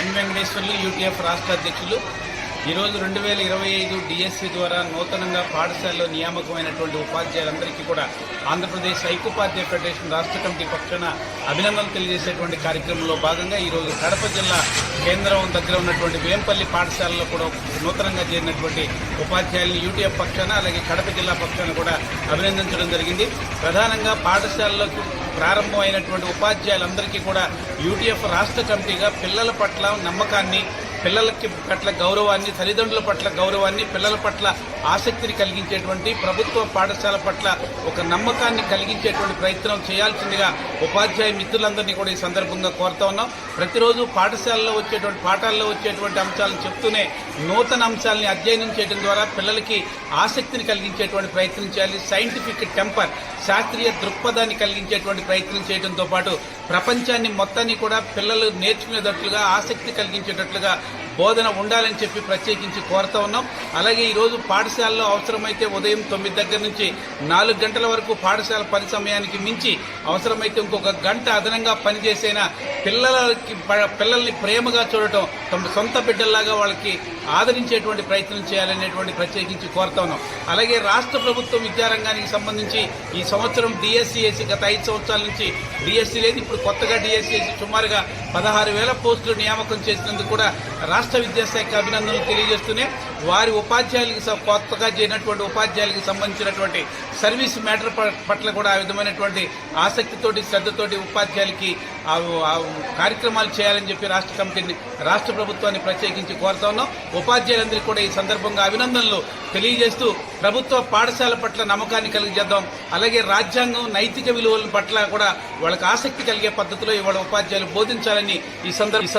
ఎన్ Venkateswarlu UTF రాష్ట్ర అధ్యక్షులు. ఈరోజు 2025 డిఎస్సి ద్వారా నూతనంగా పాఠశాలలో నియామకమైనటువంటి ఉపాధ్యాయులందరికీ కూడా ఆంధ్రప్రదేశ్ ఐక్యోపాధ్యాయ ఫెడరేషన్ రాష్ట్ర కమిటీ పక్షాన అభినందనలు తెలియజేసేటువంటి కార్యక్రమంలో భాగంగా ఈరోజు కడప జిల్లా కేంద్రం దగ్గర ఉన్నటువంటి వేంపల్లి పాఠశాలలో కూడా నూతనంగా చేరినటువంటి ఉపాధ్యాయులను యూటీఎఫ్ పక్షాన అలాగే కడప జిల్లా పక్షాన కూడా అభినందించడం జరిగింది. ప్రధానంగా పాఠశాలలకు ప్రారంభమైనటువంటి ఉపాధ్యాయులందరికీ కూడా యూటీఎఫ్ రాష్ట్ర కమిటీగా పిల్లల పట్ల నమ్మకాన్ని, పిల్లలకి పట్ల గౌరవాన్ని, తల్లిదండ్రుల పట్ల గౌరవాన్ని, పిల్లల పట్ల ఆసక్తిని కలిగించేటువంటి ప్రభుత్వ పాఠశాల పట్ల ఒక నమ్మకాన్ని కలిగించేటువంటి ప్రయత్నం చేయాల్సిందిగా ఉపాధ్యాయ మిత్రులందరినీ కూడా ఈ సందర్భంగా కోరుతా ఉన్నాం. ప్రతిరోజు పాఠశాలలో పాఠాల్లో వచ్చేటువంటి అంశాలను చెప్తూనే నూతన అంశాలని అధ్యయనం చేయడం ద్వారా పిల్లలకి ఆసక్తిని కలిగించేటువంటి ప్రయత్నం చేయాలి. సైంటిఫిక్ టెంపర్, శాస్త్రీయ దృక్పథాన్ని కలిగించేటువంటి ప్రయత్నం చేయడంతో పాటు ప్రపంచాన్ని మొత్తాన్ని కూడా పిల్లలు నేర్చుకునేటట్లుగా, ఆసక్తి కలిగించేటట్లుగా బోధన ఉండాలని చెప్పి ప్రత్యేకించి కోరుతా ఉన్నాం. అలాగే ఈరోజు పాఠశాలలో అవసరమైతే ఉదయం 9 దగ్గర నుంచి 4 గంటల వరకు పాఠశాల పని సమయానికి మించి అవసరమైతే ఇంకొక గంట అదనంగా పనిచేసైనా పిల్లల్ని ప్రేమగా చూడటం, తమ సొంత బిడ్డల్లాగా వాళ్ళకి ఆదరించేటువంటి ప్రయత్నం చేయాలనేటువంటి ప్రత్యేకించి కోరుతా ఉన్నాం. అలాగే రాష్ట్ర ప్రభుత్వం విద్యారంగానికి సంబంధించి ఈ సంవత్సరం డిఎస్సిఎసి గత 5 సంవత్సరాల నుంచి డిఎస్సి లేదు. ఇప్పుడు కొత్తగా డిఎస్సిఎసి సుమారుగా 16,000 పోస్టులు నియామకం చేసినందుకు కూడా రాష్ట్ర విద్యాశాఖ అభినందనలు తెలియజేస్తూనే వారి ఉపాధ్యాయులకి, కొత్తగా చేరినటువంటి ఉపాధ్యాయులకు సంబంధించినటువంటి సర్వీస్ మ్యాటర్ పట్ల కూడా ఆ విధమైనటువంటి ఆసక్తితోటి, శ్రద్ధతోటి ఉపాధ్యాయులకి కార్యక్రమాలు చేయాలని చెప్పి రాష్ట్ర ప్రభుత్వాన్ని ప్రత్యేకించి కోరుతా ఉన్నాం. ఉపాధ్యాయులందరికీ కూడా ఈ సందర్భంగా అభినందనలు తెలియజేస్తూ ప్రభుత్వ పాఠశాల పట్ల నమ్మకాన్ని కలిగజేద్దాం. అలాగే రాజ్యాంగం, నైతిక విలువల పట్ల కూడా వాళ్ళకి ఆసక్తి కలిగే పద్ధతిలో ఇవాళ ఉపాధ్యాయులు బోధించాలని ఈ సందర్భంగా